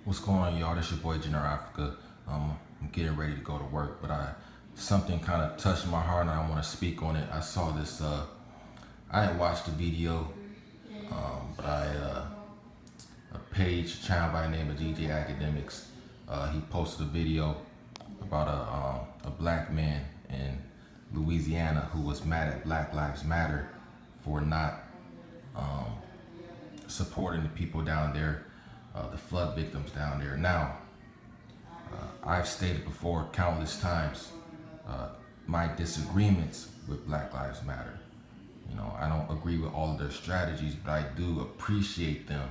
What's going on, y'all? This your boy General Africa. I'm getting ready to go to work, but something kind of touched my heart and I want to speak on it. I saw this. I didn't watch the video, but a channel by the name of DJ Academics. He posted a video about a black man in Louisiana who was mad at Black Lives Matter for not supporting the people down there, the flood victims down there. Now, I've stated before countless times my disagreements with Black Lives Matter. You know, I don't agree with all of their strategies, but I do appreciate them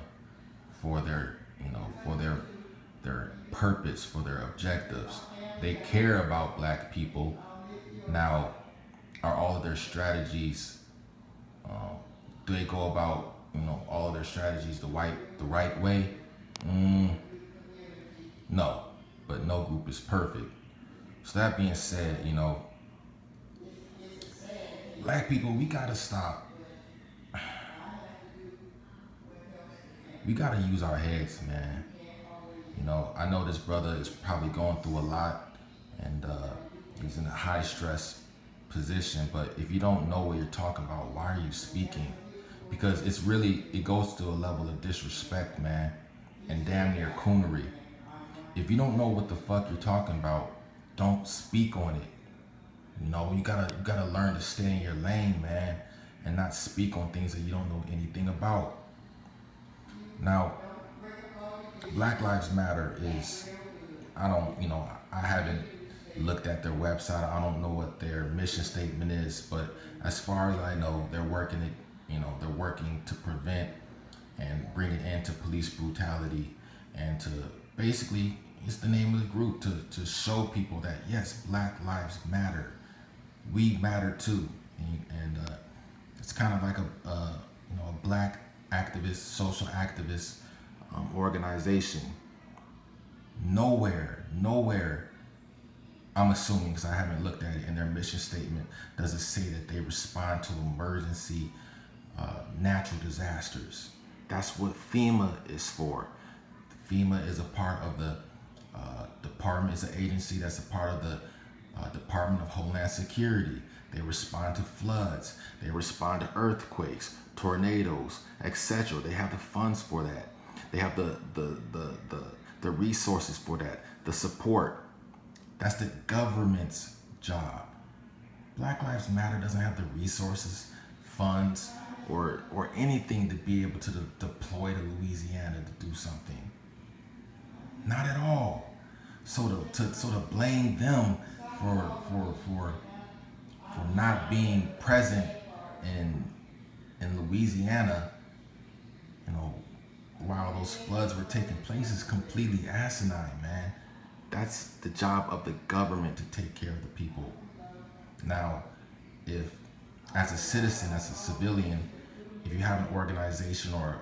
for their, for their purpose, for their objectives. They care about black people. Now, are all of their strategies, do they go about, all of their strategies the right way? No, but no group is perfect. So that being said, black people, we gotta stop. We gotta use our heads, man. I know this brother is probably going through a lot and he's in a high stress position, but if you don't know what you're talking about, why are you speaking? Because it goes to a level of disrespect, man, and damn near coonery. If you don't know what the fuck you're talking about, don't speak on it. You gotta learn to stay in your lane, man, and not speak on things that you don't know anything about. Now, Black Lives Matter is, I haven't looked at their website. I don't know what their mission statement is, but as far as I know, they're working to prevent and bring an end to police brutality, and to basically, it's the name of the group, to show people that yes, Black Lives Matter. We matter too. And it's kind of like a black activist, social activist organization. Nowhere, I'm assuming, because I haven't looked at it, in their mission statement does it say that they respond to emergency natural disasters. That's what FEMA is for. FEMA is a part of the department, is an agency that's a part of the Department of Homeland Security. They respond to floods, they respond to earthquakes, tornadoes, etc. They have the funds for that. They have the resources for that, the support. That's the government's job. Black Lives Matter doesn't have the resources, funds, or anything to be able to deploy to Louisiana to do something. Not at all. So to blame them for not being present in Louisiana, while those floods were taking place, is completely asinine, man. That's the job of the government to take care of the people. Now, if as a citizen, as a civilian, if you have an organization or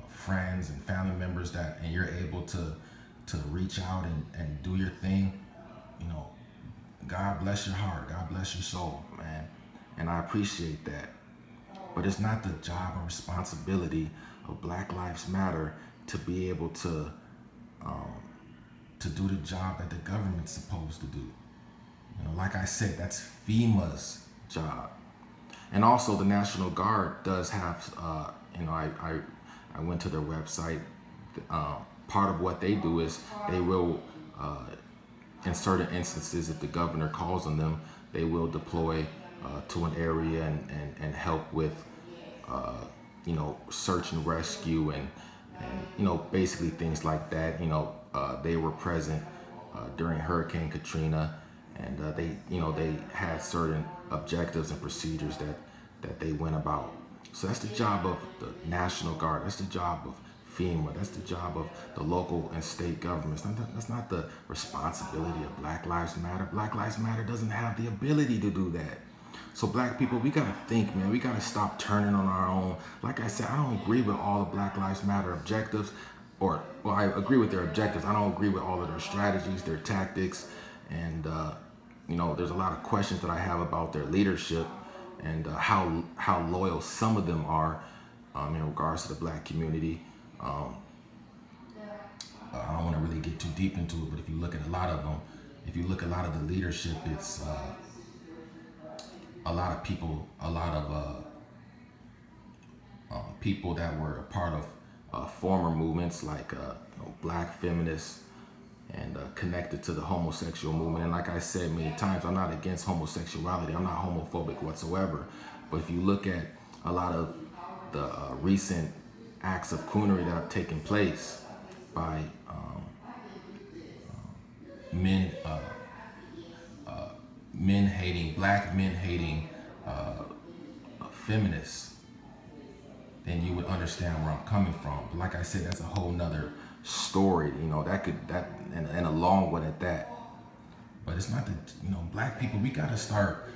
friends and family members and you're able to reach out and do your thing, God bless your heart, God bless your soul, man. And I appreciate that. But it's not the job or responsibility of Black Lives Matter to be able to do the job that the government's supposed to do. Like I said, that's FEMA's job. And also the National Guard does have, I went to their website. Part of what they do is they will, in certain instances, if the governor calls on them, they will deploy to an area and help with, search and rescue and basically things like that. They were present during Hurricane Katrina, and they had certain objectives and procedures that they went about. So that's the job of the National Guard. That's the job of FEMA. That's the job of the local and state governments. That's not the responsibility of Black Lives Matter. Black Lives Matter doesn't have the ability to do that. So black people, we gotta think, man. We gotta stop turning on our own. Like I said, I don't agree with all the Black Lives Matter objectives, well, I agree with their objectives. I don't agree with all of their strategies, their tactics, and there's a lot of questions that I have about their leadership and how loyal some of them are in regards to the black community. I don't want to really get too deep into it, but if you look at a lot of them, if you look at a lot of the leadership, it's a lot of people, people that were a part of former movements like black feminists and connected to the homosexual movement. And like I said many times, I'm not against homosexuality. I'm not homophobic whatsoever. But if you look at a lot of the recent acts of coonery that have taken place by black men hating feminists, then you would understand where I'm coming from. But like I said, that's a whole nother story, you know, and a long one at that. But it's not that, you know, black people, we gotta start,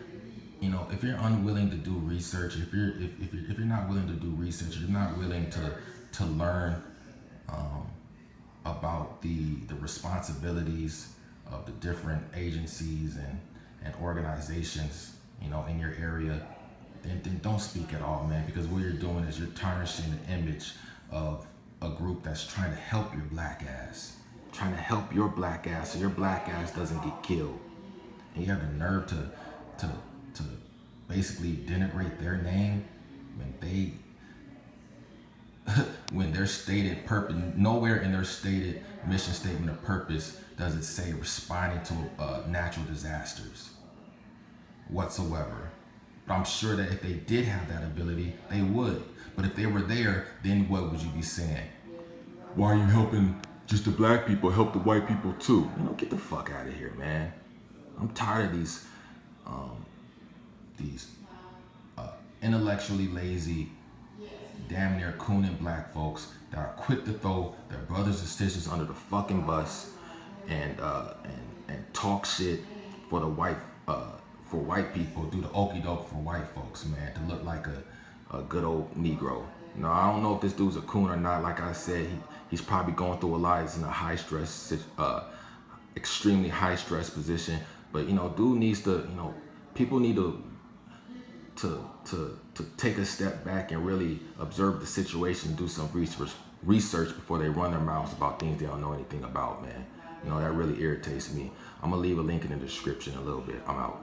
you know, if you're unwilling to do research, if you're not willing to do research, you're not willing to learn about the responsibilities of the different agencies and organizations, you know, in your area, then don't speak at all, man, because what you're doing is you're tarnishing the image of a group that's trying to help your black ass, trying to help your black ass so your black ass doesn't get killed. And you have the nerve to basically denigrate their name when their stated purpose, nowhere in their stated mission statement of purpose does it say responding to natural disasters whatsoever. But I'm sure that if they did have that ability, they would. But if they were there, then what would you be saying? Why are you helping just the black people? Help the white people too. You know, get the fuck out of here, man. I'm tired of these intellectually lazy, damn near cooning black folks that are quick to throw their brothers and sisters under the fucking bus and talk shit for the white people, do the okey doke for white folks, man, to look like a good old Negro. No, I don't know if this dude's a coon or not. Like I said, he's probably going through a lot. He's in a high stress, extremely high stress position. But you know, dude needs to, you know, people need to take a step back and really observe the situation, do some research before they run their mouths about things they don't know anything about, man. You know, that really irritates me. I'm gonna leave a link in the description in a little bit. I'm out.